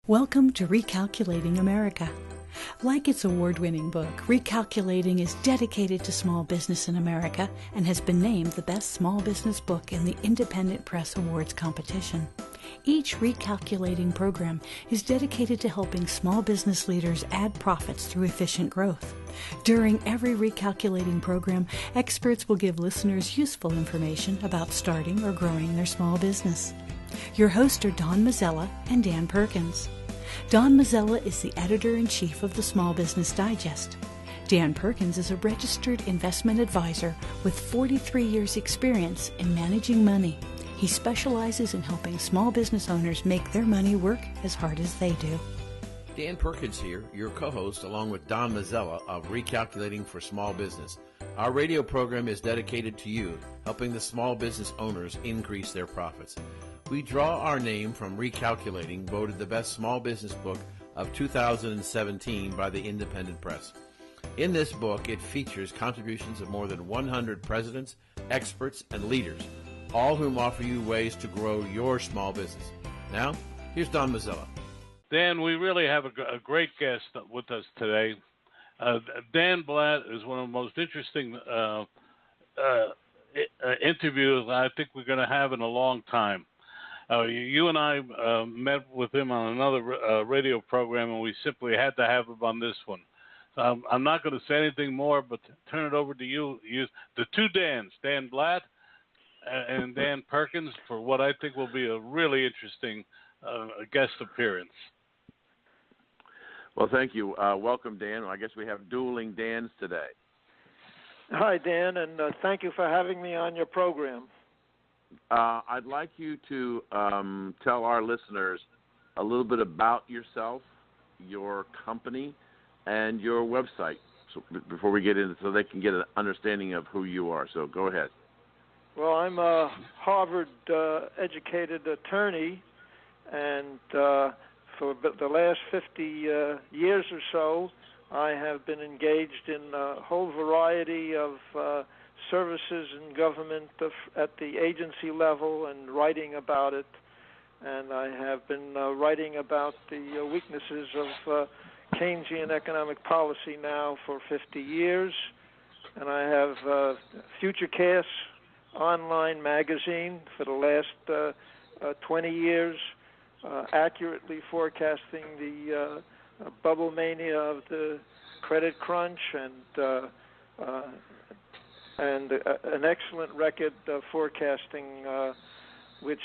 Welcome to Recalculating America. Like its award-winning book, Recalculating is dedicated to small business in America and has been named the best small business book in the Independent Press Awards competition. Each Recalculating program is dedicated to helping small business leaders add profits through efficient growth. During every Recalculating program, experts will give listeners useful information about starting or growing their small business. Your hosts are Don Mazzella and Dan Perkins. Don Mazzella is the editor-in-chief of the Small Business Digest. Dan Perkins is a registered investment advisor with 43 years' experience in managing money. He specializes in helping small business owners make their money work as hard as they do. Dan Perkins here, your co-host, along with Don Mazzella of Recalculating for Small Business. Our radio program is dedicated to you, helping the small business owners increase their profits. We draw our name from Recalculating, voted the best small business book of 2017 by the Independent Press. In this book, it features contributions of more than 100 presidents, experts, and leaders, all whom offer you ways to grow your small business. Now, here's Don Mazzella. Dan, we really have a great guest with us today. Dan Blatt is one of the most interesting interviews I think we're going to have in a long time. You and I met with him on another radio program, and we simply had to have him on this one. I'm not going to say anything more, but turn it over to you, the two Dans, Dan Blatt and Dan Perkins, for what I think will be a really interesting guest appearance. Well, thank you. Welcome, Dan. I guess we have dueling Dans today. Hi, Dan, and thank you for having me on your program. I'd like you to tell our listeners a little bit about yourself, your company, and your website before we get into, so they can get an understanding of who you are. So go ahead. Well, I'm a Harvard-educated attorney, and for the last 50 years or so, I have been engaged in a whole variety of services in government at the agency level and writing about it. And I have been writing about the weaknesses of Keynesian economic policy now for 50 years. And I have FutureCast online magazine for the last 20 years, accurately forecasting the bubble mania of the credit crunch, and an excellent record forecasting, which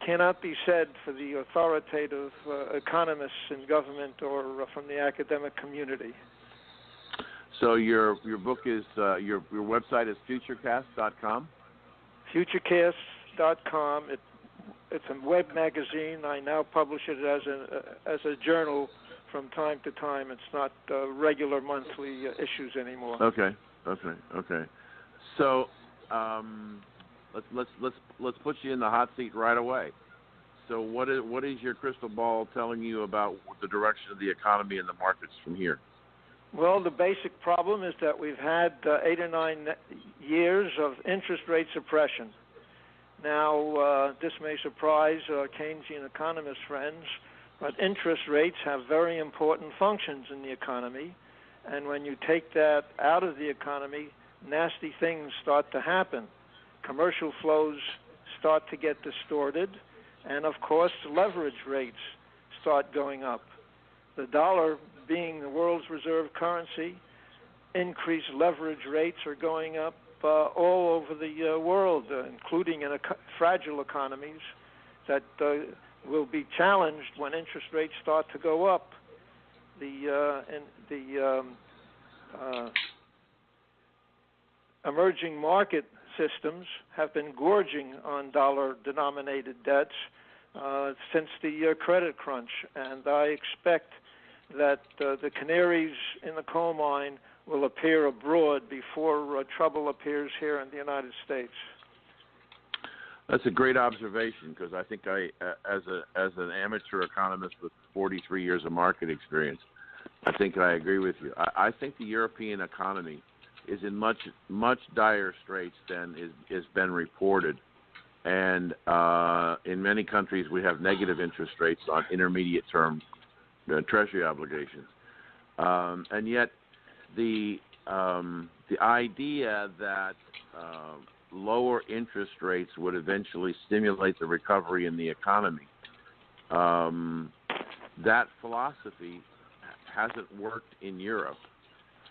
cannot be said for the authoritative economists in government or from the academic community. So your book is your website is futurecast.com. Futurecast.com. It's a web magazine. I now publish it as a journal from time to time. It's not regular monthly issues anymore. Okay. So let's put you in the hot seat right away. So what is your crystal ball telling you about the direction of the economy and the markets from here? Well, the basic problem is that we've had 8 or 9 years of interest rate suppression. Now, this may surprise Keynesian economist friends, but interest rates have very important functions in the economy. And when you take that out of the economy, nasty things start to happen. Commercial flows start to get distorted, and of course, leverage rates start going up. The dollar, being the world's reserve currency, increased leverage rates are going up all over the world, including in fragile economies that will be challenged when interest rates start to go up. The emerging market systems have been gorging on dollar-denominated debts since the credit crunch, and I expect that the canaries in the coal mine will appear abroad before trouble appears here in the United States. That's a great observation, because I think as an amateur economist with 43 years of market experience, I think I agree with you. I think the European economy is in much dire straits than is been reported, and in many countries we have negative interest rates on intermediate term treasury obligations. And yet, the idea that lower interest rates would eventually stimulate the recovery in the economy, that philosophy hasn't worked in Europe.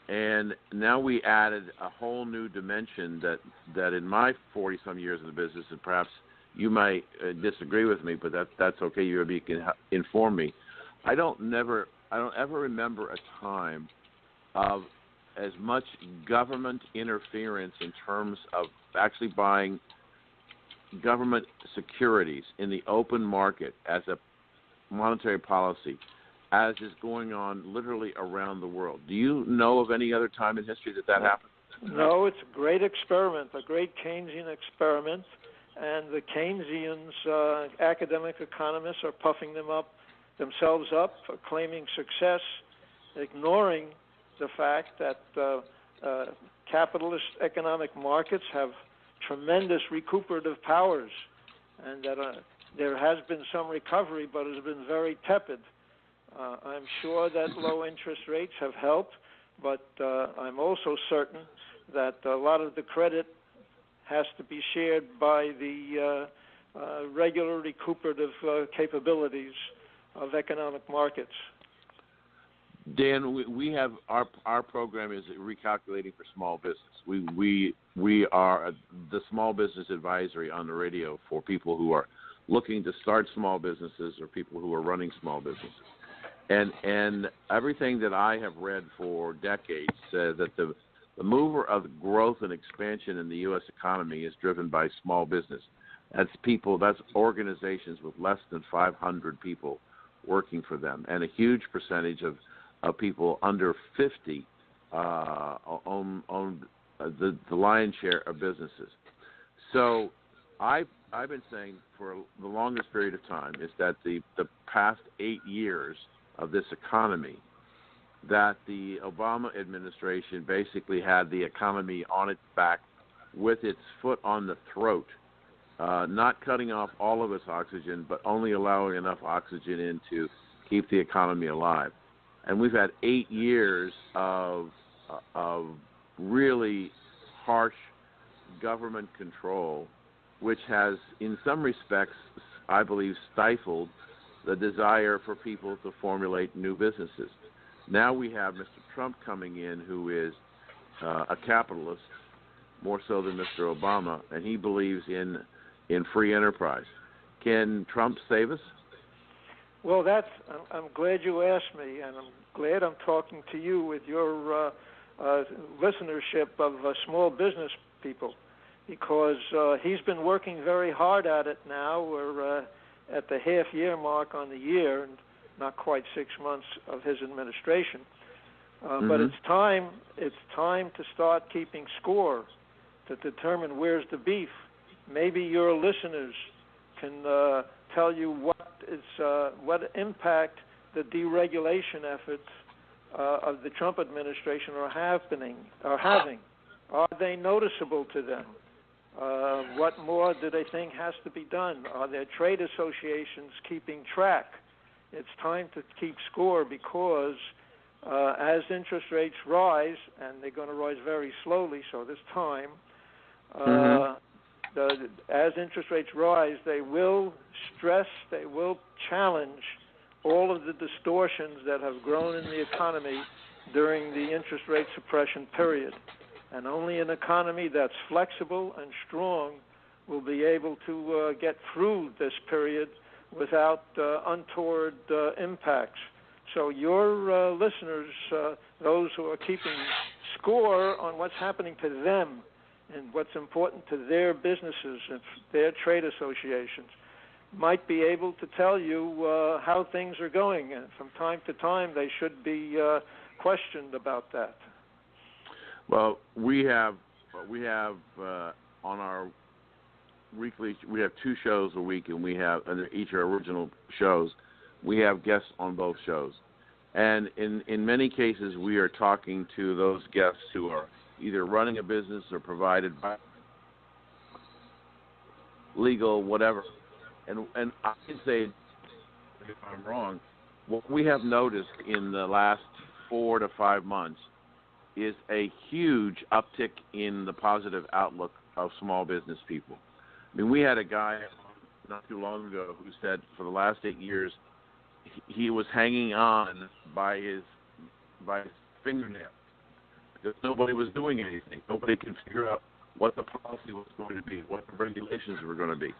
And now we added a whole new dimension that in my 40-some years in the business, and perhaps you might disagree with me, but that's okay. You can inform me. I don't ever remember a time of as much government interference in terms of actually buying government securities in the open market as a monetary policy as is going on literally around the world. Do you know of any other time in history that happened? No, it's a great experiment, a great Keynesian experiment, and the Keynesians, academic economists, are puffing themselves up, claiming success, ignoring the fact that capitalist economic markets have tremendous recuperative powers, and that there has been some recovery, but it has been very tepid. I'm sure that low interest rates have helped, but I'm also certain that a lot of the credit has to be shared by the regular recuperative capabilities of economic markets. Dan, we have our program is Recalculating for Small Business. We are the small business advisory on the radio for people who are looking to start small businesses or people who are running small businesses. And everything that I have read for decades says that the mover of growth and expansion in the U.S. economy is driven by small business. That's organizations with less than 500 people working for them, and a huge percentage of people under 50 own the lion's share of businesses. So I've been saying for the longest period of time is that the past 8 years of this economy, that the Obama administration basically had the economy on its back with its foot on the throat, not cutting off all of its oxygen, but only allowing enough oxygen in to keep the economy alive. And we've had 8 years of really harsh government control, which has, in some respects, I believe, stifled the desire for people to formulate new businesses. Now we have Mr. Trump coming in, who is a capitalist, more so than Mr. Obama, and he believes in free enterprise. Can Trump save us? Well, I'm glad you asked me, and I'm glad I'm talking to you with your listenership of small business people, because he's been working very hard at it now. We're at the half-year mark on the year, and not quite 6 months of his administration. But it's time to start keeping score, to determine where's the beef. Maybe your listeners can tell you what impact the deregulation efforts of the Trump administration are having. Are they noticeable to them? What more do they think has to be done? Are there trade associations keeping track? It's time to keep score, because as interest rates rise, and they're going to rise very slowly, so there's time, as interest rates rise, they will stress, they will challenge all of the distortions that have grown in the economy during the interest rate suppression period. And only an economy that's flexible and strong will be able to get through this period without untoward impacts. So your listeners, those who are keeping score on what's happening to them and what's important to their businesses and their trade associations, might be able to tell you how things are going. And from time to time, they should be questioned about that. Well, we have on our weekly, we have 2 shows a week, and we have, and each are original shows. We have guests on both shows, and in many cases, we are talking to those guests who are either running a business or provided by legal, whatever. And I can say, if I'm wrong, what we have noticed in the last 4 to 5 months is a huge uptick in the positive outlook of small business people. I mean, we had a guy not too long ago who said for the last 8 years he was hanging on by his fingernails because nobody was doing anything. Nobody could figure out what the policy was going to be, what the regulations were going to be.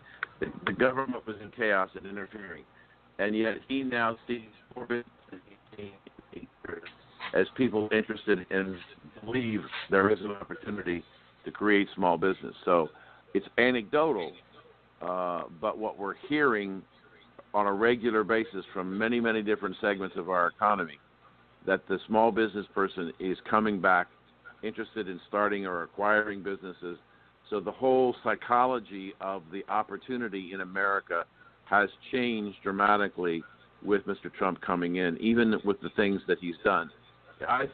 The government was in chaos and interfering. And yet he now sees more business as people interested and believe there is an opportunity to create small business. So it's anecdotal, but what we're hearing on a regular basis from many, many different segments of our economy, that the small business person is coming back interested in starting or acquiring businesses. So the whole psychology of the opportunity in America has changed dramatically with Mr. Trump coming in, even with the things that he's done. I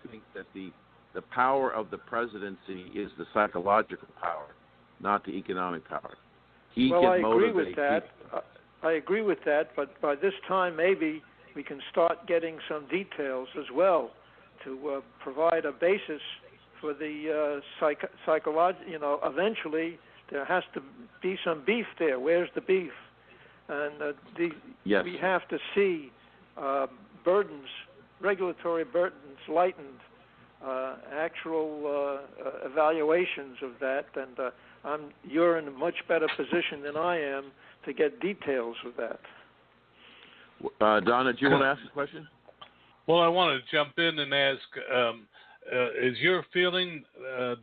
think that the power of the presidency is the psychological power, not the economic power. I agree with that. I agree with that, but by this time maybe we can start getting some details as well to provide a basis for the psychological. Eventually there has to be some beef there. Where's the beef? And yes. We have to see burdens, regulatory burdens lightened, actual evaluations of that, and you're in a much better position than I am to get details of that. Donna, do you want to ask a question? Well, I want to jump in and ask, is your feeling,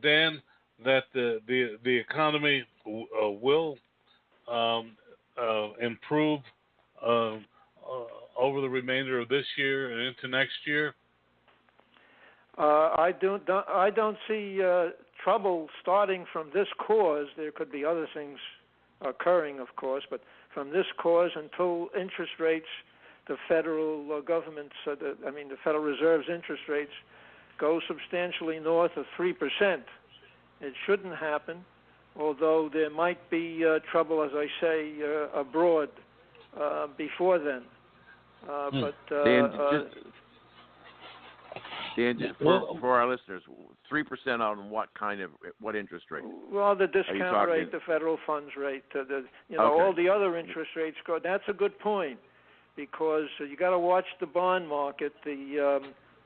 Dan, that the economy will improve over the remainder of this year and into next year? I don't see trouble starting from this cause. There could be other things occurring, of course, but from this cause until interest rates, the federal government's, the Federal Reserve's interest rates go substantially north of 3%. It shouldn't happen, although there might be trouble, as I say, abroad before then. But Dan, for our listeners, 3% on what interest rate? Well, the discount rate, the federal funds rate, all the other interest rates go. That's a good point, because you got to watch the bond market. The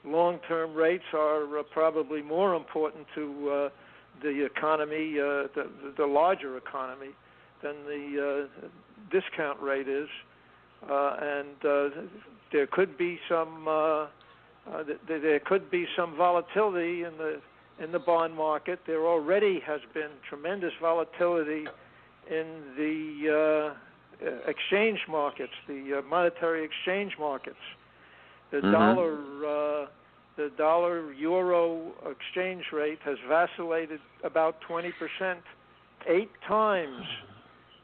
long-term rates are probably more important to the economy, the larger economy, than the discount rate is, and there could be some volatility in the bond market. There already has been tremendous volatility in the exchange markets, the monetary exchange markets. The dollar-euro exchange rate has vacillated about 20%, 8 times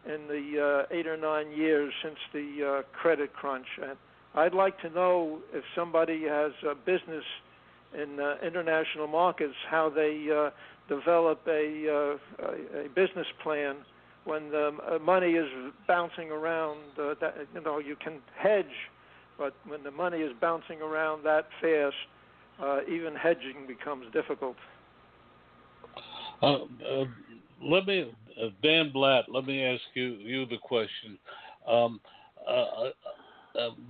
in the 8 or 9 years since the credit crunch. And I'd like to know, if somebody has a business in international markets, how they develop a business plan when the money is bouncing around. You can hedge, but when the money is bouncing around that fast, even hedging becomes difficult. Dan Blatt, let me ask you the question.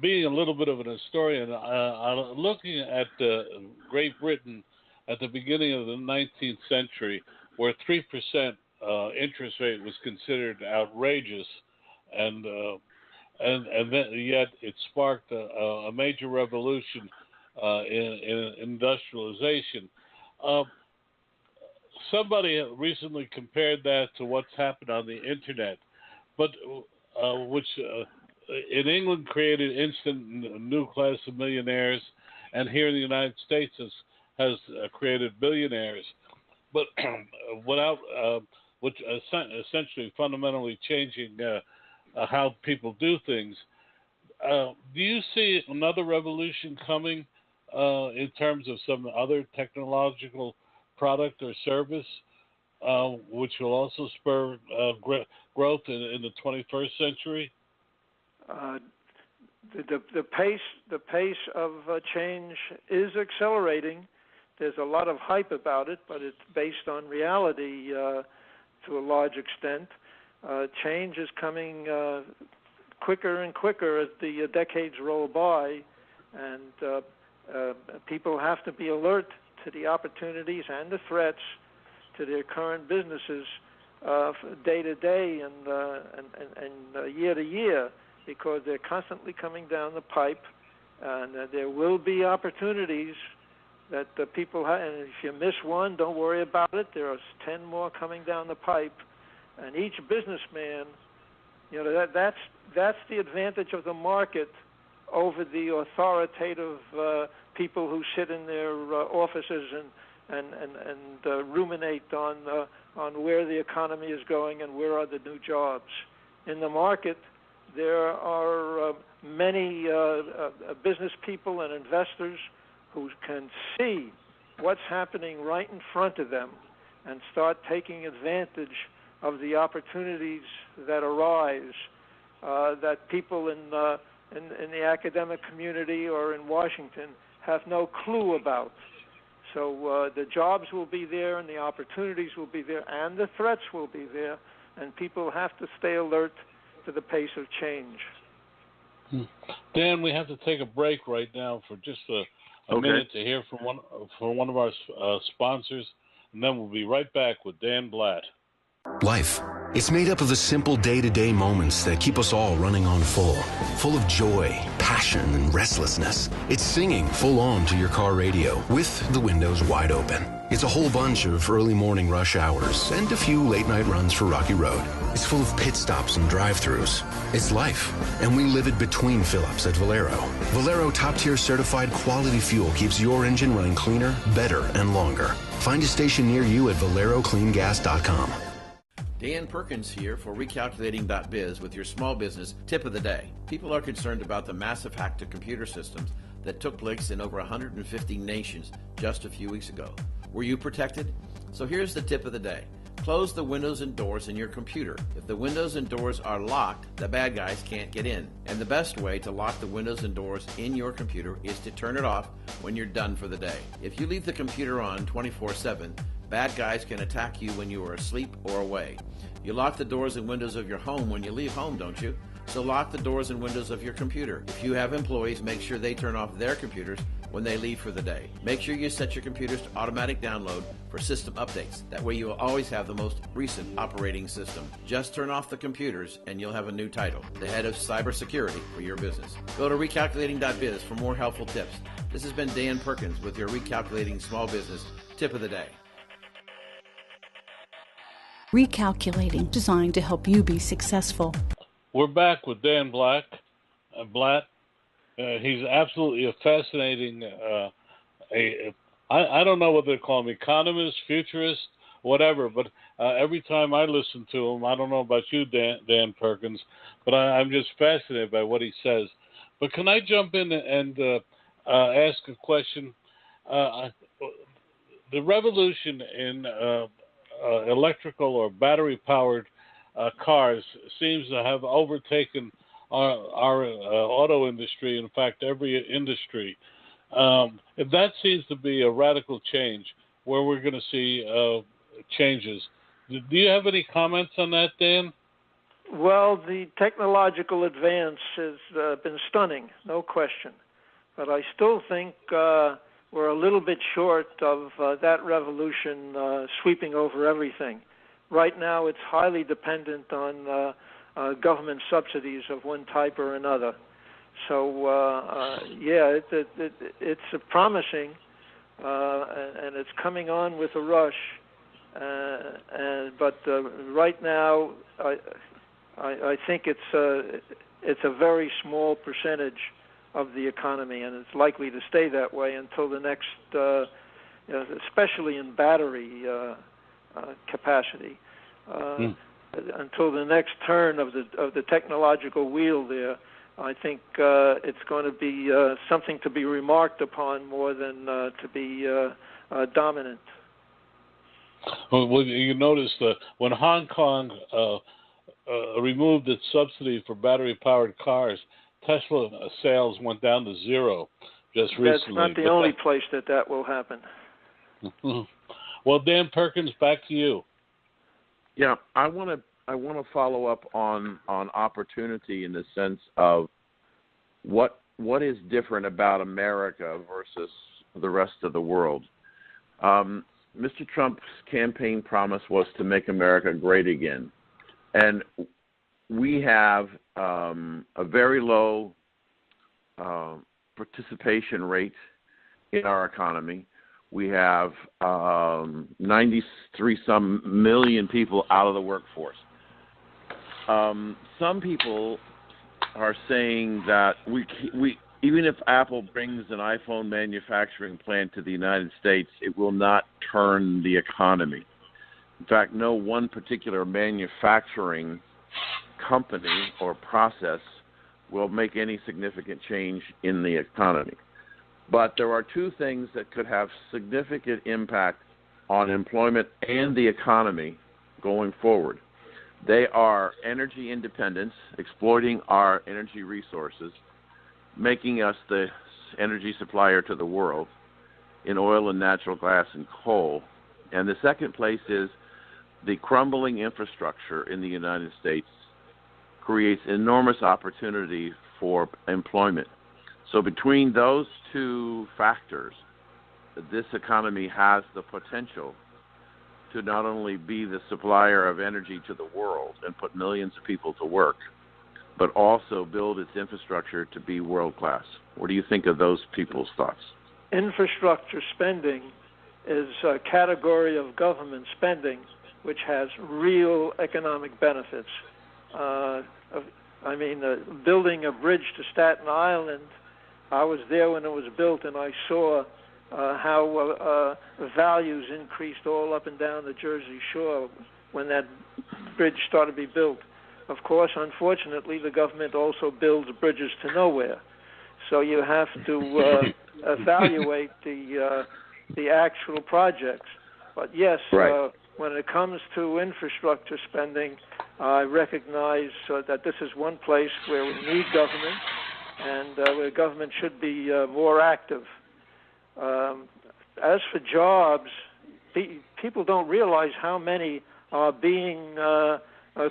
Being a little bit of an historian, looking at Great Britain at the beginning of the 19th century, where 3% interest rate was considered outrageous, and then, yet it sparked a major revolution in industrialization. Somebody recently compared that to what's happened on the internet, but which in England created instant new class of millionaires, and here in the United States has created billionaires, but without which essentially fundamentally changing how people do things. Do you see another revolution coming in terms of some other technological product or service, which will also spur growth in the 21st century? the pace of change is accelerating. There's a lot of hype about it, but it's based on reality to a large extent. Change is coming quicker and quicker as the decades roll by, and people have to be alert to the opportunities and the threats to their current businesses day to day and year to year, because they're constantly coming down the pipe, and there will be opportunities that people have. And if you miss one, don't worry about it. There are 10 more coming down the pipe, and each businessman, that's the advantage of the market over the authoritative people who sit in their offices and ruminate on where the economy is going and where are the new jobs. In the market, there are many business people and investors who can see what's happening right in front of them and start taking advantage of the opportunities that arise that people in the academic community or in Washington have no clue about. So the jobs will be there, and the opportunities will be there, and the threats will be there, and people have to stay alert to the pace of change. Dan, we have to take a break right now for just a minute to hear from one of our sponsors, and then we'll be right back with Dan Blatt. Life. It's made up of the simple day-to-day moments that keep us all running on full of joy, passion, and restlessness. It's singing full on to your car radio with the windows wide open. It's a whole bunch of early morning rush hours and a few late night runs for Rocky Road. It's full of pit stops and drive-thrus. It's life, and we live it between fill-ups at Valero. Valero top-tier certified quality fuel keeps your engine running cleaner, better, and longer. Find a station near you at ValeroCleanGas.com. Dan Perkins here for Recalculating.biz with your small business tip of the day. People are concerned about the massive hack to computer systems that took place in over 150 nations just a few weeks ago. Were you protected? So here's the tip of the day. Close the windows and doors in your computer. If the windows and doors are locked, the bad guys can't get in. And the best way to lock the windows and doors in your computer is to turn it off when you're done for the day. If you leave the computer on 24/7, bad guys can attack you when you are asleep or away. You lock the doors and windows of your home when you leave home, don't you? So lock the doors and windows of your computer. If you have employees, make sure they turn off their computers when they leave for the day. Make sure you set your computers to automatic download for system updates. That way you will always have the most recent operating system. Just turn off the computers and you'll have a new title, the head of cybersecurity for your business. Go to recalculating.biz for more helpful tips. This has been Dan Perkins with your Recalculating Small Business Tip of the Day. Recalculating, designed to help you be successful. We're back with Dan Blatt. He's absolutely a fascinating, I don't know what they call him, economist, futurist, whatever, but every time I listen to him, I don't know about you, Dan Perkins, but I'm just fascinated by what he says. But can I jump in and ask a question? The revolution in electrical or battery-powered cars seems to have overtaken our auto industry, in fact, every industry. If that seems to be a radical change where we're going to see changes. Do you have any comments on that, Dan? Well, the technological advance has been stunning, no question. But I still think we're a little bit short of that revolution sweeping over everything. Right now, it's highly dependent on government subsidies of one type or another. So, it's promising, and it's coming on with a rush. But right now, I think it's a very small percentage of the economy, and it's likely to stay that way until the next, especially in battery capacity, until the next turn of the technological wheel there. I think it's going to be something to be remarked upon more than to be dominant. Well, you notice that when Hong Kong removed its subsidy for battery-powered cars, Tesla sales went down to zero just recently. That's not the only place that will happen. Well, Dan Perkins, back to you. Yeah, I want to follow up on opportunity in the sense of what is different about America versus the rest of the world. Mr. Trump's campaign promise was to make America great again, and we have a very low participation rate in our economy. We have 93-some million people out of the workforce. Some people are saying that we even if Apple brings an iPhone manufacturing plant to the United States, it will not turn the economy. In fact, no one particular manufacturing company or process will make any significant change in the economy. But there are two things that could have significant impact on employment and the economy going forward. They are energy independence, exploiting our energy resources, making us the energy supplier to the world in oil and natural gas and coal. And the second place is the crumbling infrastructure in the United States creates enormous opportunity for employment. So between those two factors, this economy has the potential to not only be the supplier of energy to the world and put millions of people to work, but also build its infrastructure to be world-class. What do you think of those people's thoughts? Infrastructure spending is a category of government spending which has real economic benefits. Building a bridge to Staten Island, I was there when it was built, and I saw how values increased all up and down the Jersey Shore when that bridge started to be built. Of course, unfortunately, the government also builds bridges to nowhere. So you have to evaluate the actual projects. But yes, right. When it comes to infrastructure spending, I recognize that this is one place where we need government, and where government should be more active. As for jobs, people don't realize how many are being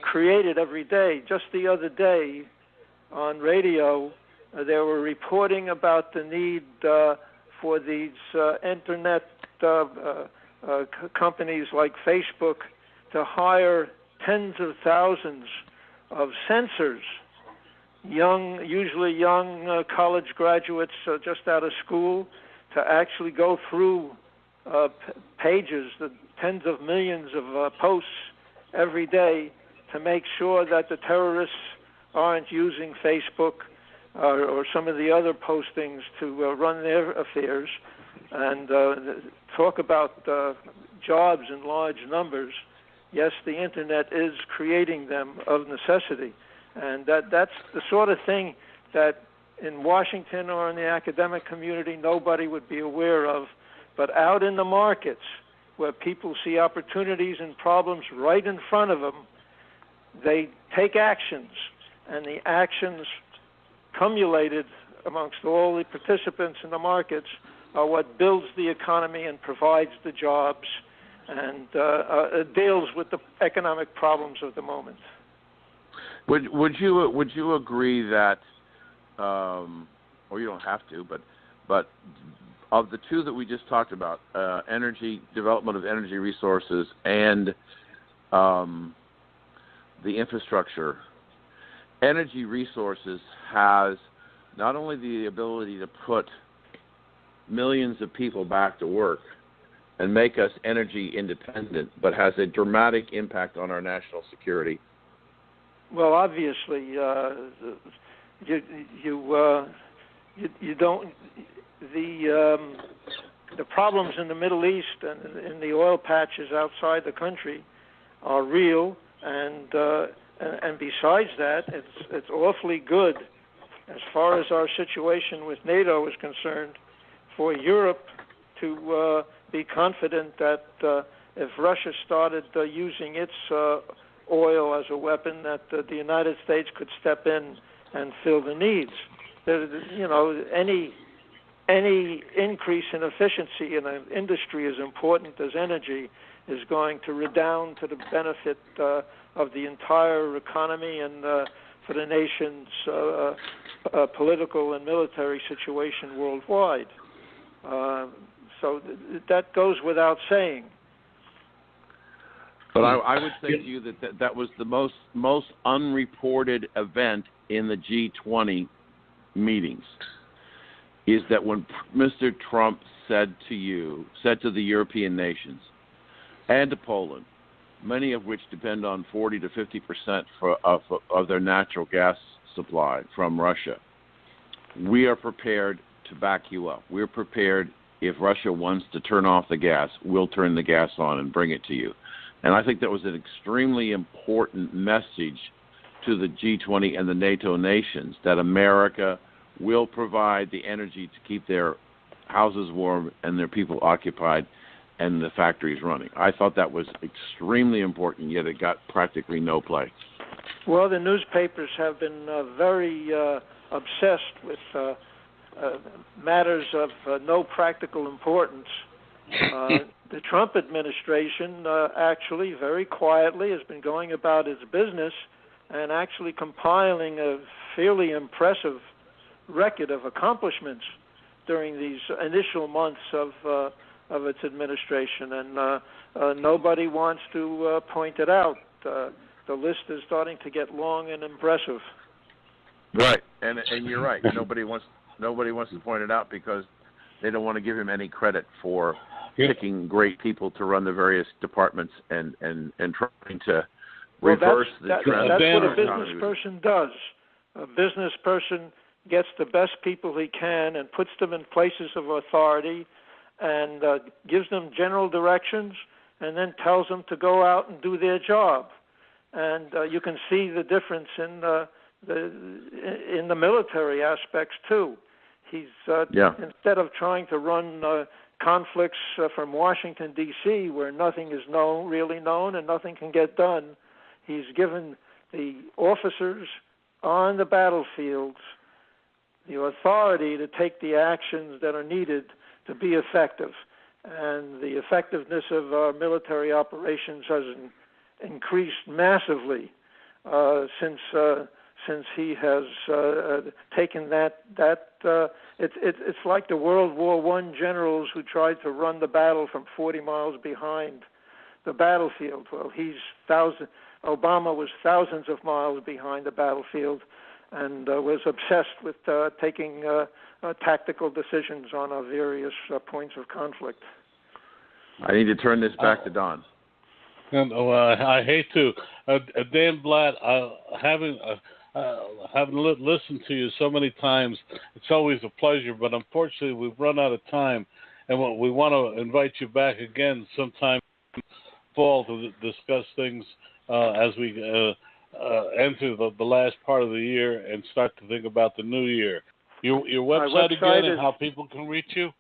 created every day. Just the other day on radio, they were reporting about the need for these internet companies like Facebook to hire tens of thousands of censors, usually young college graduates just out of school, to actually go through pages, the tens of millions of posts every day, to make sure that the terrorists aren't using Facebook or some of the other postings to run their affairs. And talk about jobs in large numbers. Yes, the Internet is creating them of necessity. And that's the sort of thing that in Washington or in the academic community nobody would be aware of. But out in the markets, where people see opportunities and problems right in front of them, they take actions. And the actions cumulated amongst all the participants in the markets are what builds the economy and provides the jobs and deals with the economic problems of the moment. Would you agree that, or you don't have to, but of the two that we just talked about, energy development of energy resources and the infrastructure, energy resources has not only the ability to put millions of people back to work and make us energy independent, but has a dramatic impact on our national security? Well, obviously, you don't. The problems in the Middle East and in the oil patches outside the country are real, and besides that, it's awfully good as far as our situation with NATO is concerned, for Europe to be confident that if Russia started using its oil as a weapon, that the United States could step in and fill the needs. You know, any increase in efficiency in an industry as important as energy is going to redound to the benefit of the entire economy and for the nation's political and military situation worldwide. So that goes without saying. But I would say to you that was the most unreported event in the G20 meetings, is that when Mr. Trump said to the European nations and to Poland, many of which depend on 40 to 50% of their natural gas supply from Russia, we are prepared to back you up. We're prepared, if Russia wants to turn off the gas, we'll turn the gas on and bring it to you. And I think that was an extremely important message to the G20 and the NATO nations, that America will provide the energy to keep their houses warm and their people occupied and the factories running. I thought that was extremely important, yet it got practically no play. Well, the newspapers have been very obsessed with matters of no practical importance. The Trump administration actually very quietly has been going about its business and actually compiling a fairly impressive record of accomplishments during these initial months of its administration, and nobody wants to point it out. The list is starting to get long and impressive. Right, and you're right. Nobody wants to point it out because they don't want to give him any credit for picking great people to run the various departments and trying to reverse the trend. That's what a business person does. A business person gets the best people he can and puts them in places of authority and gives them general directions and then tells them to go out and do their job. And you can see the difference in the military aspects too. He's instead of trying to run conflicts from Washington, D.C., where nothing is really known and nothing can get done, he's given the officers on the battlefields the authority to take the actions that are needed to be effective. And the effectiveness of our military operations has increased massively since he has taken that. It's like the World War I generals who tried to run the battle from 40 miles behind the battlefield. Well, Obama was thousands of miles behind the battlefield and was obsessed with taking tactical decisions on our various points of conflict. I need to turn this back to Don. I hate to. Dan Blatt, having listened to you so many times, it's always a pleasure, but unfortunately we've run out of time, and we want to invite you back again sometime in fall to discuss things as we enter the last part of the year and start to think about the new year. Your website again and how people can reach you?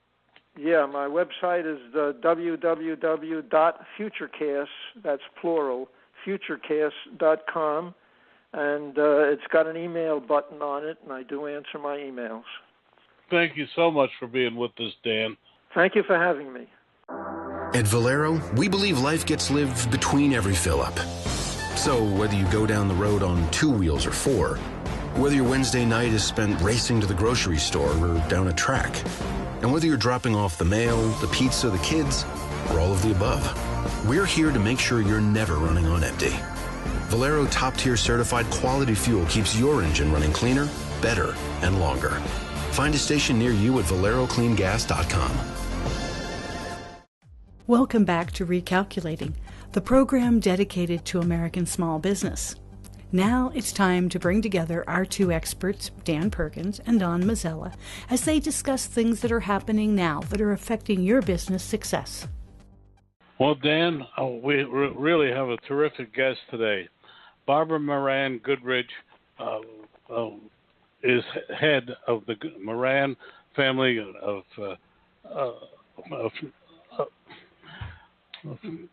Yeah, my website is www.futurecast, that's plural, futurecast.com, and it's got an email button on it, and I do answer my emails. Thank you so much for being with us, Dan. Thank you for having me. At Valero, we believe life gets lived between every fill-up. So whether you go down the road on 2 wheels or 4, whether your Wednesday night is spent racing to the grocery store or down a track, and whether you're dropping off the mail, the pizza, the kids, or all of the above, we're here to make sure you're never running on empty. Valero top-tier certified quality fuel keeps your engine running cleaner, better, and longer. Find a station near you at valerocleangas.com. Welcome back to Recalculating, the program dedicated to American small business. Now it's time to bring together our 2 experts, Dan Perkins and Don Mazzella, as they discuss things that are happening now that are affecting your business success. Well, Dan, we really have a terrific guest today. Barb Moran Goodrich is head of the Moran Family of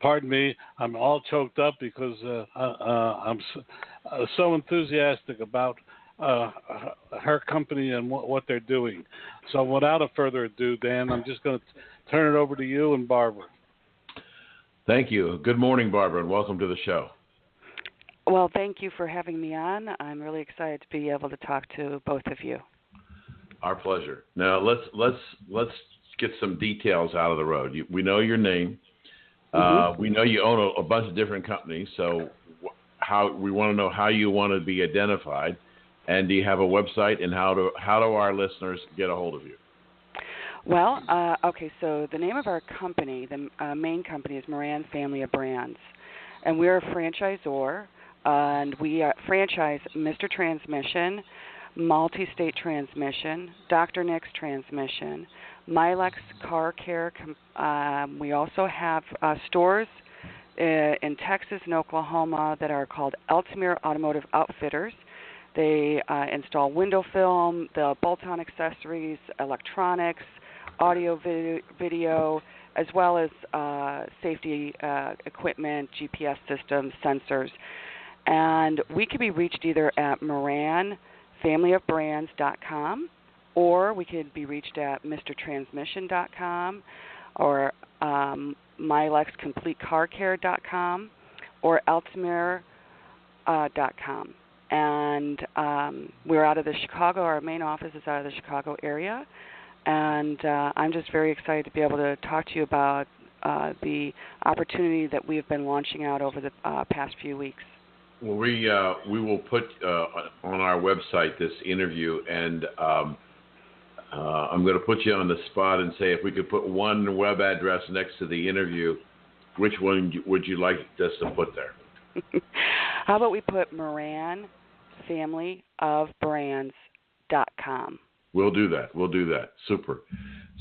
pardon me, I'm all choked up because I'm so enthusiastic about her company and what they're doing. So without a further ado, Dan, I'm just going to turn it over to you and Barbara. Thank you. Good morning, Barbara, and welcome to the show. Well, thank you for having me on. I'm really excited to be able to talk to both of you. Our pleasure. Now let's get some details out of the road. We know your name. We know you own a bunch of different companies. So how we want to know how you want to be identified, and do you have a website? And how do our listeners get a hold of you? Well, okay. So the name of our company, the main company, is Moran Family of Brands, and we're a franchisor, and we franchise Mr. Transmission, Multi-State Transmission, Dr. Nick's Transmission, Milex Car Care. We also have stores in Texas and Oklahoma that are called Altamir Automotive Outfitters. They install window film, the bolt-on accessories, electronics, audio, video, as well as safety equipment, GPS systems, sensors. And we can be reached either at moranfamilyofbrands.com, or we could be reached at mrtransmission.com, or milexcompletecarcare.com, or altamir.com. And we're out of the Chicago, our main office is out of the Chicago area. And I'm just very excited to be able to talk to you about the opportunity that we've been launching out over the past few weeks. Well, we will put on our website this interview, and I'm going to put you on the spot and say, if we could put one web address next to the interview, which one would you like us to put there? How about we put moranfamilyofbrands.com? We'll do that. Super.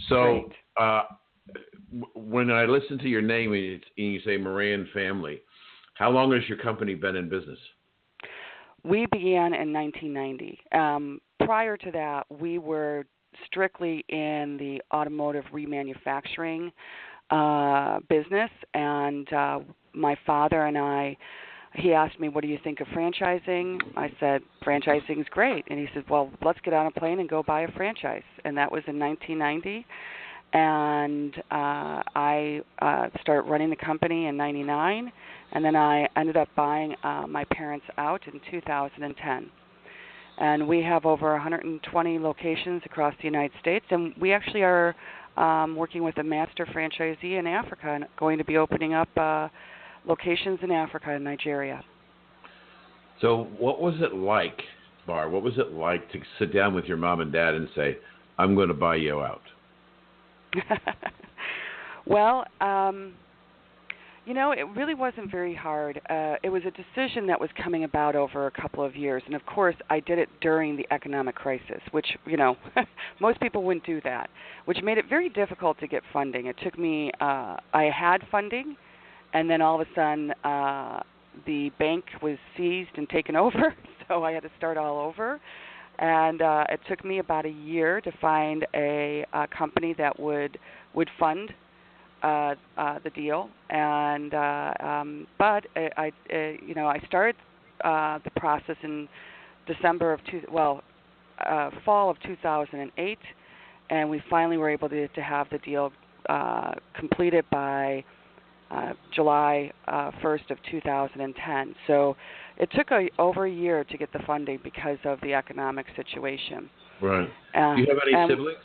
So when I listen to your name and you say Moran Family, how long has your company been in business? We began in 1990. Prior to that, we were strictly in the automotive remanufacturing business, and my father and I, he asked me, what do you think of franchising? I said, franchising is great. And he said, well, let's get on a plane and go buy a franchise. And that was in 1990. And I started running the company in 99. And then I ended up buying my parents out in 2010. And we have over 120 locations across the United States. And we actually are working with a master franchisee in Africa and going to be opening up locations in Africa and Nigeria. So what was it like, Barb? What was it like to sit down with your mom and dad and say, I'm going to buy you out? Well, it really wasn't very hard. It was a decision that was coming about over a couple of years. And, of course, I did it during the economic crisis, which, most people wouldn't do that, which made it very difficult to get funding. It took me, I had funding, and then all of a sudden the bank was seized and taken over, so I had to start all over. And it took me about a year to find a company that would fund the deal. And but I started the process in December of fall of 2008, and we finally were able to have the deal completed by July 1st of 2010. So it took over a year to get the funding because of the economic situation. Right. Do you have any siblings?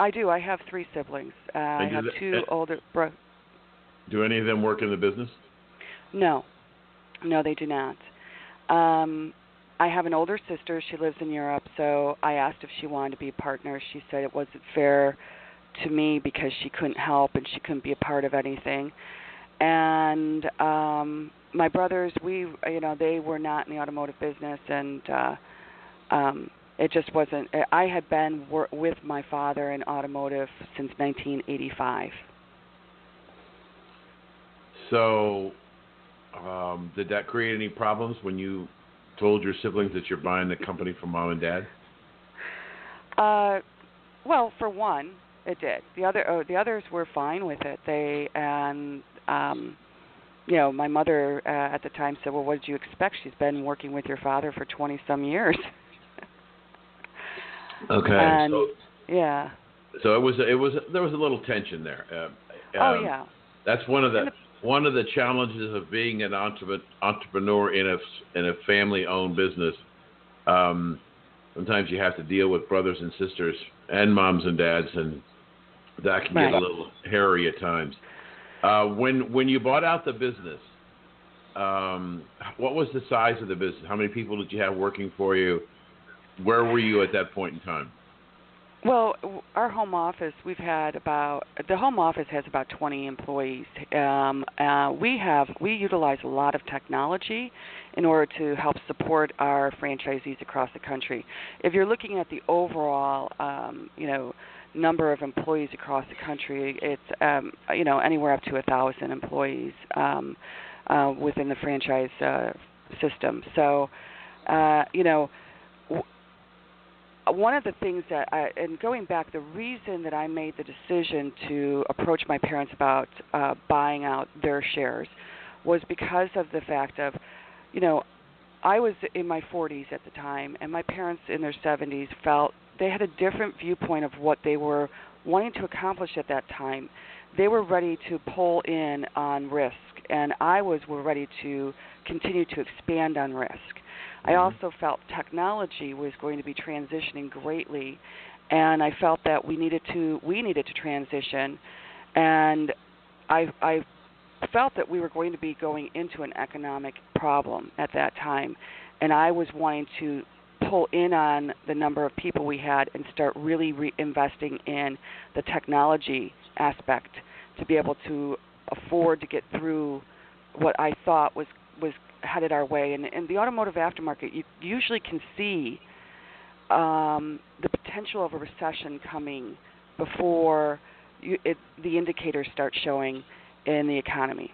I do. I have 3 siblings. I have 2 older brothers. Do any of them work in the business? No, they do not. I have an older sister. She lives in Europe, so I asked if she wanted to be a partner. She said it wasn't fair to me because she couldn't help and she couldn't be a part of anything. And my brothers, they were not in the automotive business, and it just wasn't. I had been with my father in automotive since 1985. So did that create any problems when you told your siblings that you're buying the company from mom and dad? Well, for one, it did. The others were fine with it. My mother at the time said, well, what did you expect? She's been working with your father for 20-some years. Okay. And yeah. So there was a little tension there. Oh yeah. That's one of the challenges of being an entrepreneur in a family-owned business. Sometimes you have to deal with brothers and sisters and moms and dads, and that can get a little hairy at times. When you bought out the business, what was the size of the business? How many people did you have working for you? Where were you at that point in time? Well, our home office, the home office has about 20 employees. We utilize a lot of technology in order to help support our franchisees across the country. If you're looking at the overall, number of employees across the country, it's anywhere up to 1,000 employees within the franchise system. So, one of the things and going back, the reason that I made the decision to approach my parents about buying out their shares was because of the fact of, I was in my 40s at the time, and my parents in their 70s felt they had a different viewpoint of what they were wanting to accomplish at that time. They were ready to pull in on risk, and I were ready to continue to expand on risk. I also felt technology was going to be transitioning greatly, and I felt that we needed to transition, and I felt that we were going to be going into an economic problem at that time, and I was wanting to pull in on the number of people we had and start really reinvesting in the technology aspect to be able to afford to get through what I thought was headed our way. And in the automotive aftermarket, you usually can see the potential of a recession coming before the indicators start showing in the economy.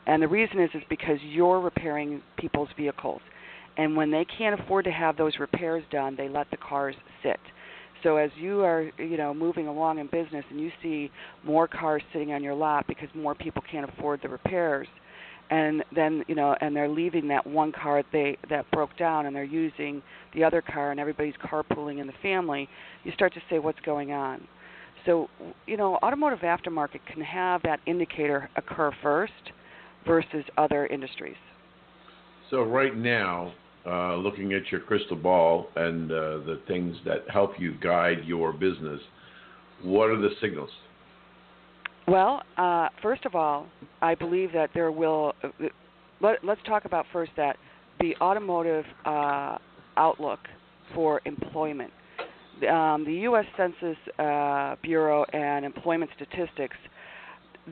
And the reason is because you're repairing people's vehicles. And when they can't afford to have those repairs done, they let the cars sit. So as you are, moving along in business and you see more cars sitting on your lot because more people can't afford the repairs, and then, and they're leaving that one car that broke down and they're using the other car and everybody's carpooling in the family, you start to say, what's going on? So, automotive aftermarket can have that indicator occur first versus other industries. So right now, looking at your crystal ball and the things that help you guide your business, what are the signals? Well, first of all, I believe that there will. Let's talk about first that the automotive outlook for employment. The U.S. Census Bureau and Employment Statistics,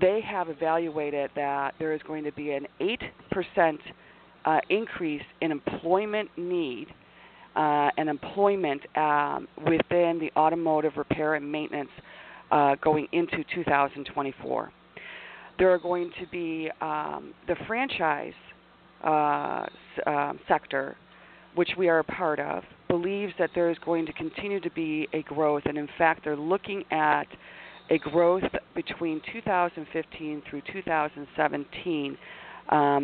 they have evaluated that there is going to be an 8% increase in employment need and employment within the automotive repair and maintenance going into 2024. There are going to be the franchise sector, which we are a part of, believes that there is going to continue to be a growth, and in fact they're looking at a growth between 2015 through 2017 of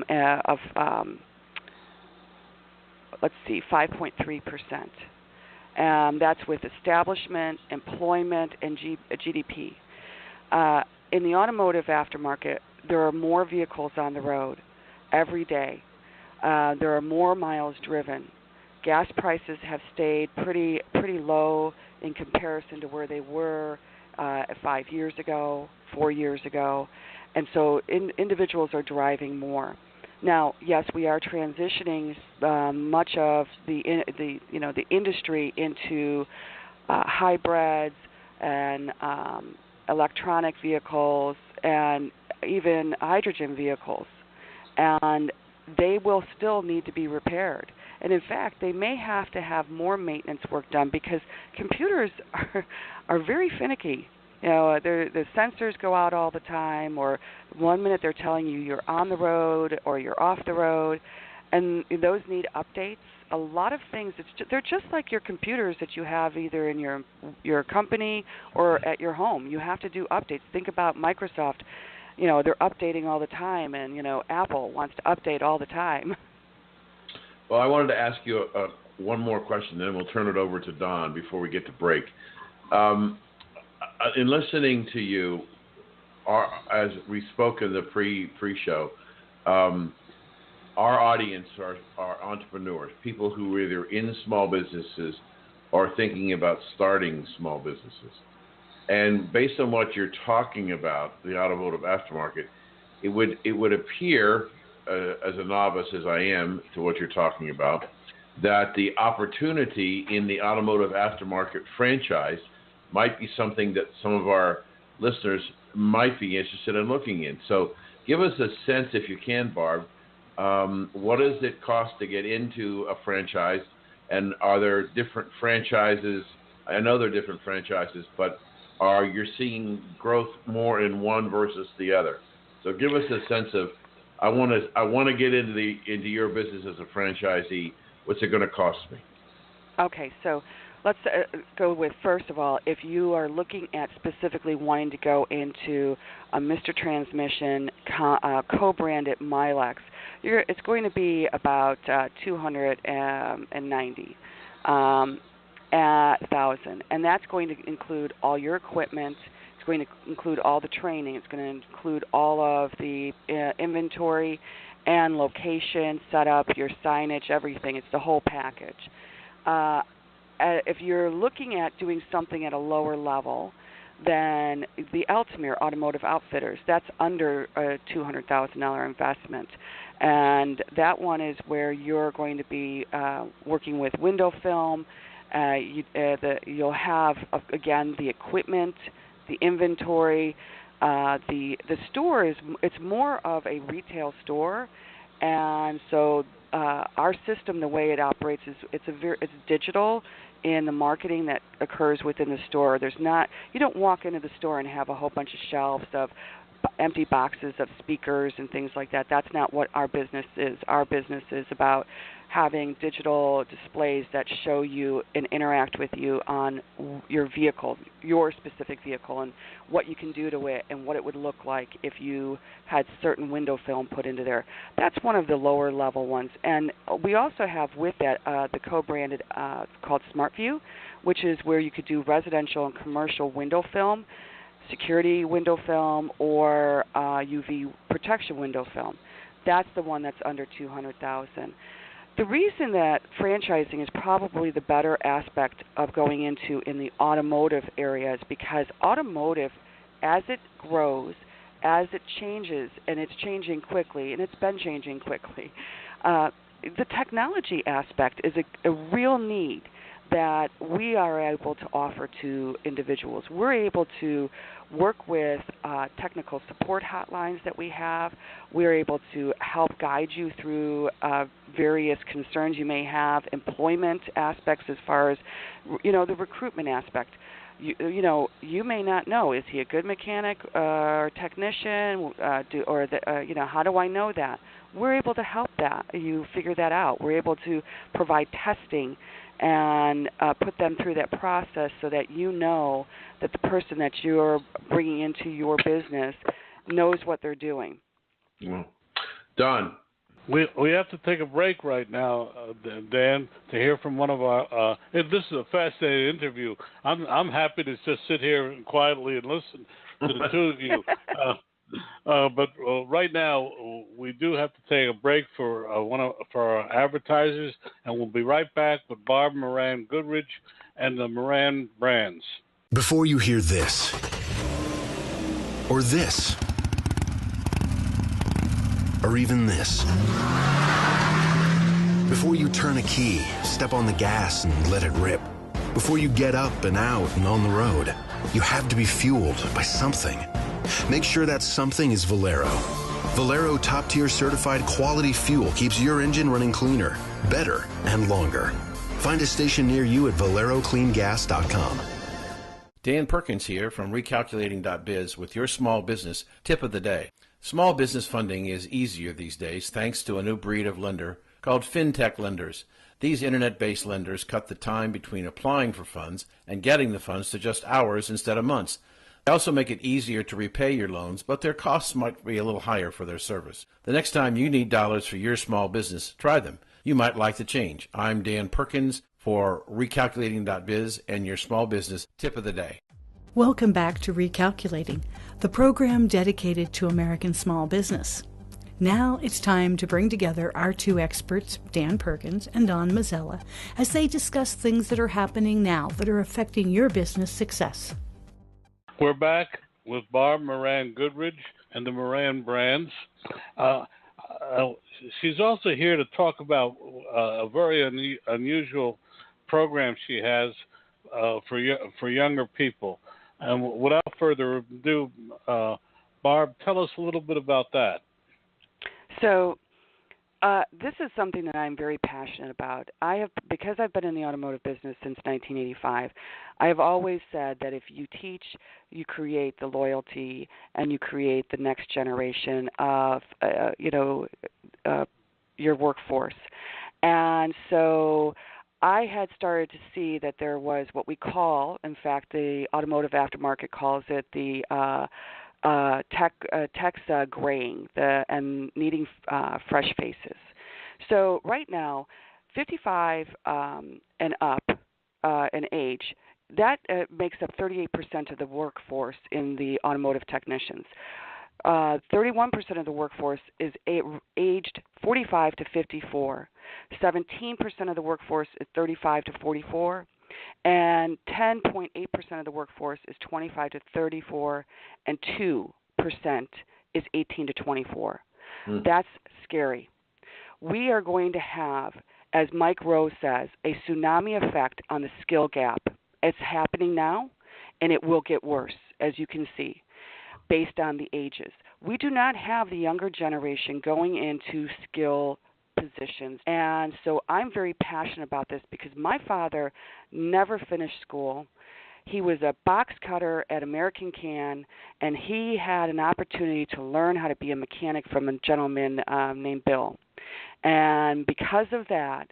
5.3%. That's with establishment, employment, and GDP. In the automotive aftermarket, there are more vehicles on the road every day. There are more miles driven. Gas prices have stayed pretty low in comparison to where they were 5 years ago, 4 years ago, and so individuals are driving more. Now, yes, we are transitioning much of the industry into hybrids and electronic vehicles and even hydrogen vehicles, and they will still need to be repaired. And in fact, they may have to have more maintenance work done because computers are very finicky. The sensors go out all the time, or 1 minute they're telling you you're on the road or you're off the road, and those need updates. A lot of things, they're just like your computers that you have either in your company or at your home. You have to do updates. Think about Microsoft. They're updating all the time, and, Apple wants to update all the time. Well, I wanted to ask you one more question, then we'll turn it over to Don before we get to break. In listening to you, as we spoke in the pre-show, our audience are entrepreneurs, people who are either in small businesses or thinking about starting small businesses. And based on what you're talking about, the automotive aftermarket, it would appear, as a novice as I am to what you're talking about, that the opportunity in the automotive aftermarket franchise might be something that some of our listeners might be interested in looking in. So give us a sense, if you can, Barb, what does it cost to get into a franchise, and are there different franchises? I know there are different franchises, but are you seeing growth more in one versus the other? So give us a sense of, I want to get into your business as a franchisee. What's it going to cost me? Okay, so let's go with, first of all, if you are looking at specifically wanting to go into a Mr. Transmission co-branded Milex, it's going to be about $290,000, and that's going to include all your equipment. It's going to include all the training. It's going to include all of the inventory and location, setup, your signage, everything. It's the whole package. If you're looking at doing something at a lower level, then the Altamir Automotive Outfitters, that's under a $200,000 investment. And that one is where you're going to be working with window film. You'll have, again, the equipment, the inventory. The store it's more of a retail store, and so our system, the way it operates, is it's digital in the marketing that occurs within the store. You don't walk into the store and have a whole bunch of shelves of empty boxes of speakers and things like that. That's not what our business is. Our business is about having digital displays that show you and interact with you on your vehicle, your specific vehicle, and what you can do to it and what it would look like if you had certain window film put into there. That's one of the lower level ones. And we also have with that the co-branded called SmartView, which is where you could do residential and commercial window film, security window film, or UV protection window film. That's the one that's under $200,000. The reason that franchising is probably the better aspect of going into in the automotive area is because automotive, as it grows, as it changes, and it's changing quickly, and it's been changing quickly, the technology aspect is a real need that we are able to offer to individuals. We're able to work with technical support hotlines that we have. We're able to help guide you through various concerns you may have, employment aspects as far as, the recruitment aspect. You may not know, is he a good mechanic or technician, how do I know that? We're able to help you figure that out. We're able to provide testing and put them through that process so that you know that the person that you're bringing into your business knows what they're doing. Well, Don. We have to take a break right now, Dan, to hear from one of our. This is a fascinating interview. I'm happy to just sit here quietly and listen to the two of you. But right now we do have to take a break for our advertisers, and we'll be right back with Barb Moran Goodrich and the Moran Brands. Before you hear this or this, or even this. Before you turn a key, step on the gas and let it rip. Before you get up and out and on the road, you have to be fueled by something. Make sure that something is Valero. Valero top-tier certified quality fuel keeps your engine running cleaner, better, and longer. Find a station near you at valerocleangas.com. Dan Perkins here from recalculating.biz with your small business tip of the day. Small business funding is easier these days thanks to a new breed of lender called fintech lenders. These internet-based lenders cut the time between applying for funds and getting the funds to just hours instead of months. They also make it easier to repay your loans, but their costs might be a little higher for their service. The next time you need dollars for your small business, try them. you might like to change. I'm Dan Perkins for Recalculating.biz and your small business tip of the day. Welcome back to Recalculating, the program dedicated to American small business. Now it's time to bring together our two experts, Dan Perkins and Don Mazzella, as they discuss things that are happening now that are affecting your business success. We're back with Barb Moran Goodrich and the Moran Brands. She's also here to talk about a very unusual program she has for younger people. And without further ado, Barb, tell us a little bit about that. So this is something that I'm very passionate about. Because I've been in the automotive business since 1985, I have always said that if you teach, you create the loyalty and you create the next generation of, your workforce. And so I had started to see that there was what we call, in fact, the automotive aftermarket calls it the tech's graying and needing fresh faces. So right now, 55 and up in age, that makes up 38% of the workforce in the automotive technicians. 31% of the workforce is aged 45 to 54. 17% of the workforce is 35 to 44. And 10.8% of the workforce is 25 to 34, and 2% is 18 to 24. That's scary. We are going to have, as Mike Rowe says, a tsunami effect on the skill gap. It's happening now, and it will get worse, as you can see, based on the ages. We do not have the younger generation going into skill positions. And so I'm very passionate about this because my father never finished school. He was a box cutter at American Can, and he had an opportunity to learn how to be a mechanic from a gentleman named Bill. And because of that,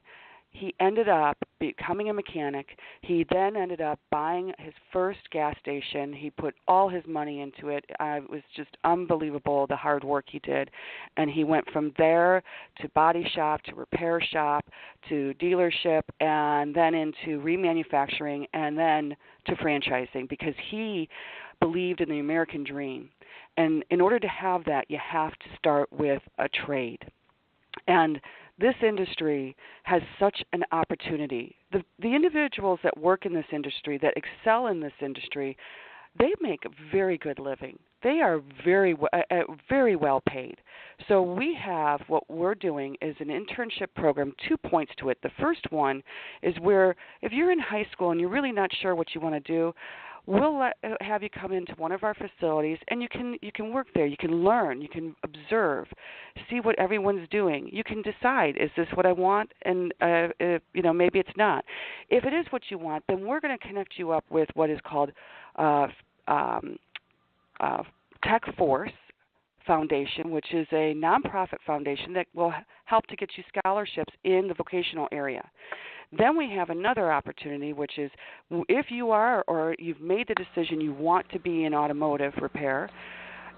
he ended up becoming a mechanic. He then ended up buying his first gas station. He put all his money into it. It was just unbelievable, the hard work he did. And he went from there to body shop, to repair shop, to dealership, and then into remanufacturing, and then to franchising, because he believed in the American dream. And in order to have that, you have to start with a trade. And this industry has such an opportunity. The individuals that work in this industry, that excel in this industry, they make a very good living. They are very well paid. So we have, what we're doing is an internship program, 2 points to it. The first one is where if you're in high school and you're really not sure what you want to do, we'll have you come into one of our facilities, and you can work there. You can learn. You can observe, see what everyone's doing. You can decide, is this what I want? And maybe it's not. If it is what you want, then we're going to connect you up with what is called Tech Force Foundation, which is a nonprofit foundation that will help to get you scholarships in the vocational area. Then we have another opportunity, which is if you are or you've made the decision you want to be in automotive repair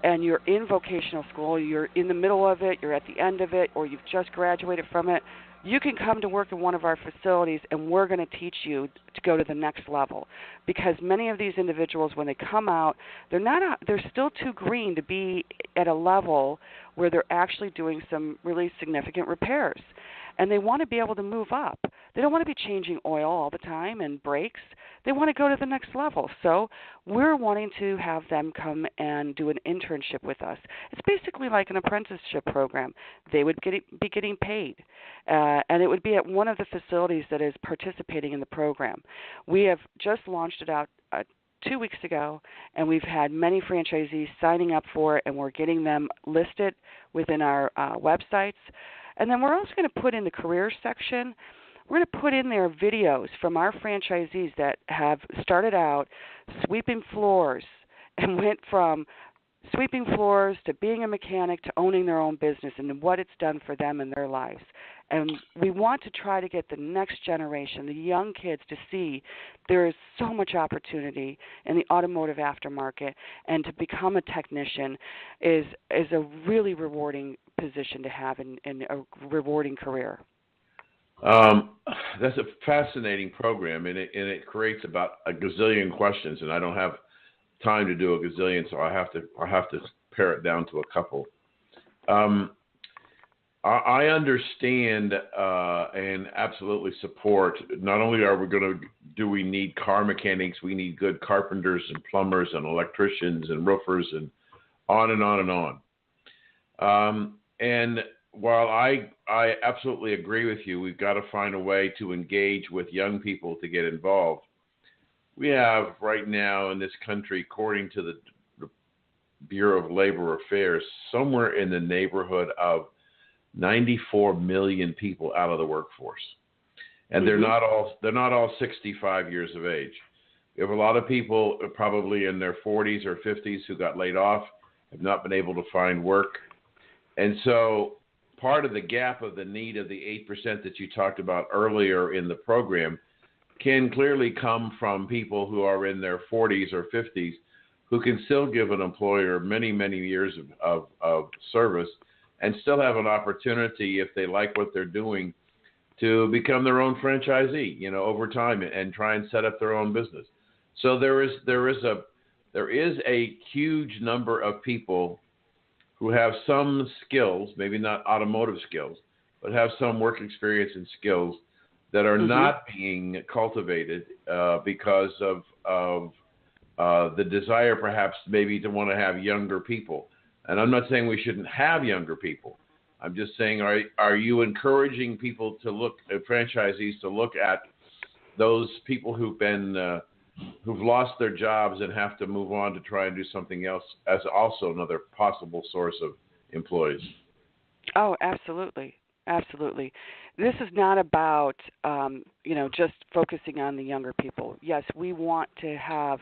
and you're in vocational school, you're in the middle of it, you're at the end of it, or you've just graduated from it, you can come to work in one of our facilities, and we're going to teach you to go to the next level. Because many of these individuals, when they come out, they're still too green to be at a level where they're actually doing some really significant repairs. And they want to be able to move up. They don't want to be changing oil all the time and brakes. They want to go to the next level. So we're wanting to have them come and do an internship with us. It's basically like an apprenticeship program. They would be getting paid, and it would be at one of the facilities that is participating in the program. We have just launched it out 2 weeks ago, and we've had many franchisees signing up for it, and we're getting them listed within our websites. And then we're also going to put in the career section, we're going to put in there videos from our franchisees that have started out sweeping floors and went from sweeping floors to being a mechanic to owning their own business and what it's done for them in their lives. And we want to try to get the next generation, the young kids, to see there is so much opportunity in the automotive aftermarket, and to become a technician is a really rewarding position to have in a rewarding career. Um, that's a fascinating program, and it creates about a gazillion questions, and I don't have time to do a gazillion, so I have to pare it down to a couple. Um, I understand and absolutely support. Not only are we going to do we need car mechanics, we need good carpenters and plumbers and electricians and roofers and on and on and on. And while I absolutely agree with you, we've got to find a way to engage with young people to get involved. We have right now in this country, according to the Bureau of Labor Affairs, somewhere in the neighborhood of 94 million people out of the workforce, and they're not all 65 years of age. We have a lot of people probably in their 40s or 50s who got laid off, have not been able to find work, and so part of the gap of the need of the 8% that you talked about earlier in the program can clearly come from people who are in their 40s or 50s who can still give an employer many, many years of service and still have an opportunity, if they like what they're doing, to become their own franchisee, over time and try and set up their own business. So there is a huge number of people who have some skills, maybe not automotive skills, but have some work experience and skills that are not being cultivated because of the desire perhaps maybe to want to have younger people. And I'm not saying we shouldn't have younger people. I'm just saying, are you encouraging people to look at franchisees to look at those people who've lost their jobs and have to move on to try and do something else as also another possible source of employees? Oh, absolutely. Absolutely. This is not about, just focusing on the younger people. Yes, we want to have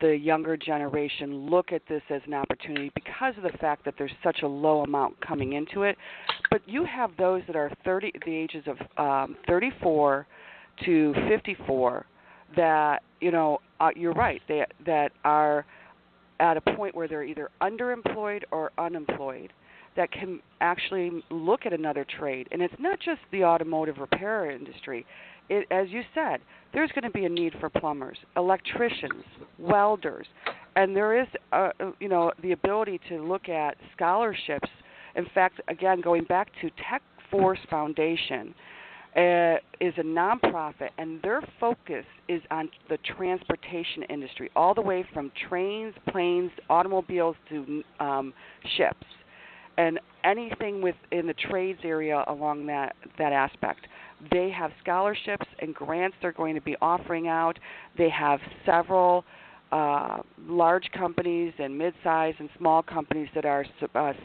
the younger generation look at this as an opportunity because of the fact that there's such a low amount coming into it. But you have those that are the ages of 34 to 54 that, you're right, that are at a point where they're either underemployed or unemployed, that can actually look at another trade. And it's not just the automotive repair industry. As you said, there's going to be a need for plumbers, electricians, welders, and there is, the ability to look at scholarships. In fact, again, going back to Tech Force Foundation, is a nonprofit, and their focus is on the transportation industry, all the way from trains, planes, automobiles to ships, and anything within the trades area along that aspect. They have scholarships and grants they're going to be offering out. They have several large companies and mid-sized and small companies that are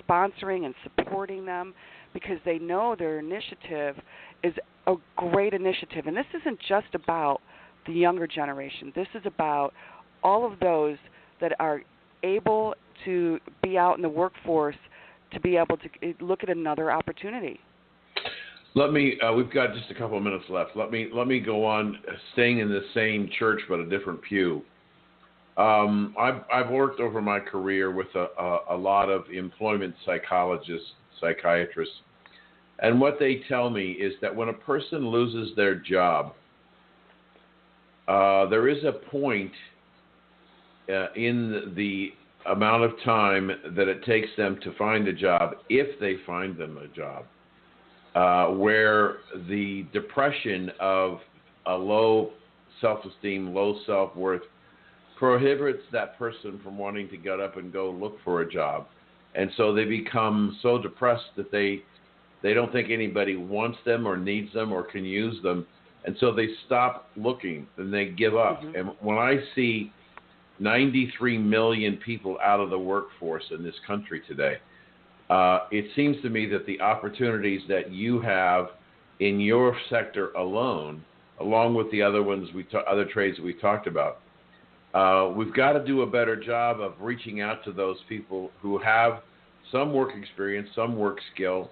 sponsoring and supporting them because they know their initiative is a great initiative. And this isn't just about the younger generation. This is about all of those that are able to be out in the workforce to be able to look at another opportunity. Let me. We've got just a couple of minutes left. Let me go on, staying in the same church but a different pew. I've worked over my career with a lot of employment psychologists, psychiatrists, and what they tell me is that when a person loses their job, there is a point in the amount of time that it takes them to find a job, if they find them a job, where the depression of a low self-esteem, low self-worth prohibits that person from wanting to get up and go look for a job. And so they become so depressed that they don't think anybody wants them or needs them or can use them. And so they stop looking and they give up. Mm-hmm. And when I see 93 million people out of the workforce in this country today, it seems to me that the opportunities that you have in your sector alone, along with the other ones other trades that we talked about, we've got to do a better job of reaching out to those people who have some work experience, some work skill,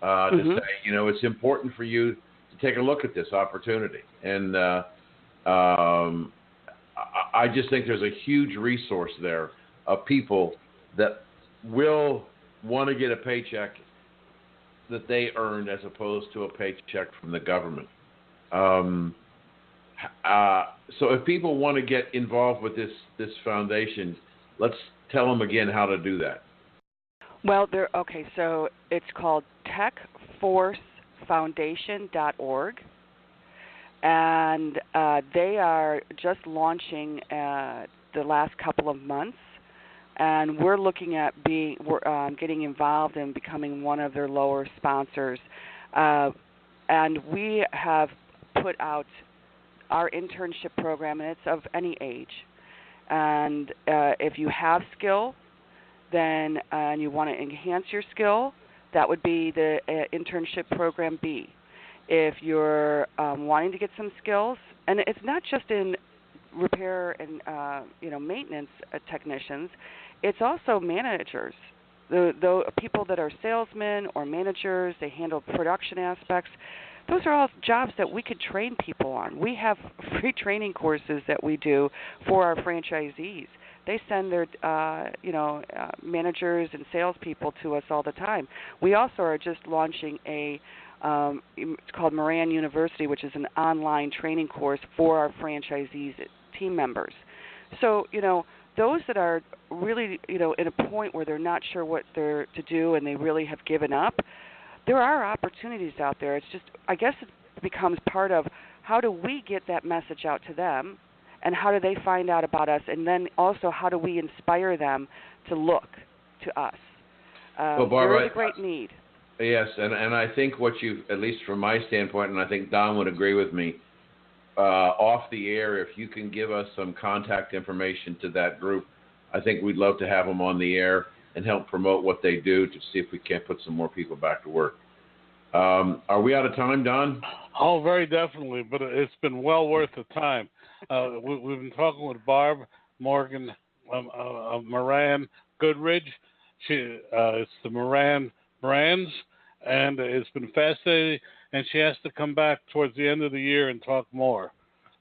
to say, it's important for you to take a look at this opportunity. And I just think there's a huge resource there of people that will want to get a paycheck that they earned as opposed to a paycheck from the government. So if people want to get involved with this foundation, let's tell them again how to do that. Well, so it's called techforcefoundation.org, and they are just launching the last couple of months, and we're looking at getting involved and becoming one of their lower sponsors. And we have put out our internship program, and it's of any age. And if you have skill, then and you want to enhance your skill, that would be the internship program B. If you're wanting to get some skills, and it's not just in repair and maintenance technicians, it's also managers. The people that are salesmen or managers, they handle production aspects. Those are all jobs that we could train people on. We have free training courses that we do for our franchisees. They send their, managers and salespeople to us all the time. We also are just launching it's called Moran University, which is an online training course for our franchisees, team members. So, those that are really, at a point where they're not sure what they're to do and they really have given up, there are opportunities out there. It's just, I guess it becomes part of how do we get that message out to them, and how do they find out about us, and then also how do we inspire them to look to us. Well, Barbara, there is a great need. Yes, and I think what you, at least from my standpoint, and I think Don would agree with me, off the air, if you can give us some contact information to that group, I think we'd love to have them on the air and help promote what they do to see if we can't put some more people back to work. Are we out of time, Don? Oh, very definitely, but it's been well worth the time. We've been talking with Barb Moran Goodrich. It's the Moran Brands, and it's been fascinating, and she has to come back towards the end of the year and talk more.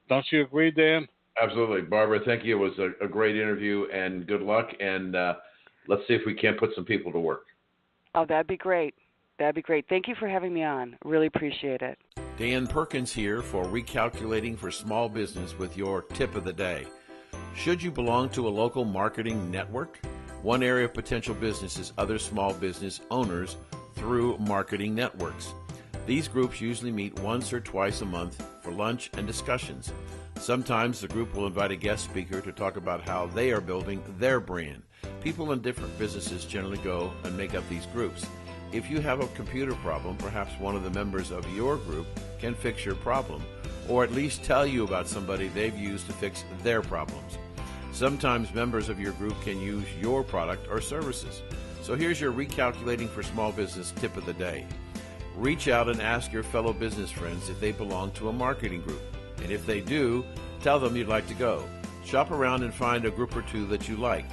Don't you agree, Dan? Absolutely. Barbara, thank you. It was a great interview, and good luck, and let's see if we can't put some people to work. Oh, that'd be great. That'd be great. Thank you for having me on. Really appreciate it. Dan Perkins here for Recalculating for Small Business with your tip of the day. Should you belong to a local marketing network? One area of potential business is other small business owners through marketing networks. These groups usually meet once or twice a month for lunch and discussions. Sometimes the group will invite a guest speaker to talk about how they are building their brand. People in different businesses generally go and make up these groups. If you have a computer problem, perhaps one of the members of your group can fix your problem, or at least tell you about somebody they've used to fix their problems. Sometimes members of your group can use your product or services. So here's your Recalculating for Small Business tip of the day. Reach out and ask your fellow business friends if they belong to a marketing group. And if they do, tell them you'd like to go. Shop around and find a group or two that you like.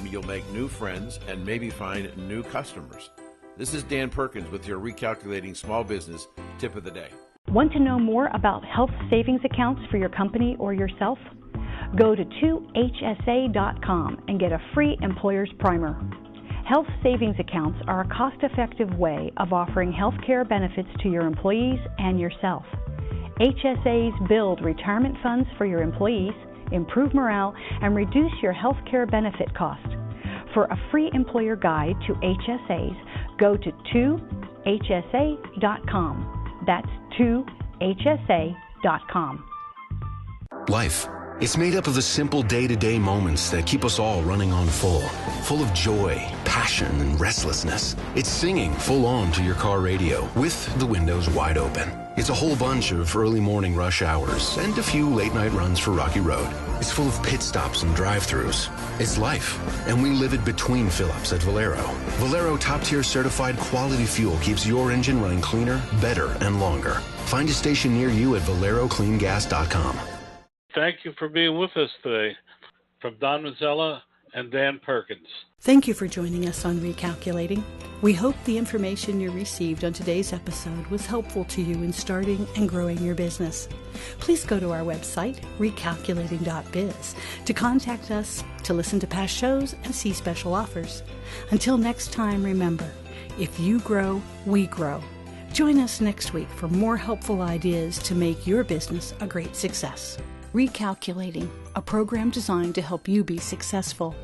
You'll make new friends and maybe find new customers. This is Dan Perkins with your Recalculating Small Business tip of the day. Want to know more about health savings accounts for your company or yourself? Go to 2hsa.com and get a free employer's primer. Health savings accounts are a cost-effective way of offering health care benefits to your employees and yourself. HSAs build retirement funds for your employees, improve morale, and reduce your health care benefit cost. For a free employer guide to HSAs, go to 2hsa.com. That's 2hsa.com. Life. It's made up of the simple day-to-day moments that keep us all running on full of joy, passion, and restlessness. It's singing full on to your car radio with the windows wide open. It's a whole bunch of early morning rush hours and a few late night runs for Rocky Road. It's full of pit stops and drive-thrus. It's life, and we live it between fill-ups at Valero. Valero top-tier certified quality fuel keeps your engine running cleaner, better, and longer. Find a station near you at ValeroCleanGas.com. Thank you for being with us today. From Don Mazzella and Dan Perkins. Thank you for joining us on Recalculating. We hope the information you received on today's episode was helpful to you in starting and growing your business. Please go to our website, recalculating.biz, to contact us, to listen to past shows, and see special offers. Until next time, remember, If you grow, we grow. Join us next week for more helpful ideas to make your business a great success. Recalculating, a program designed to help you be successful.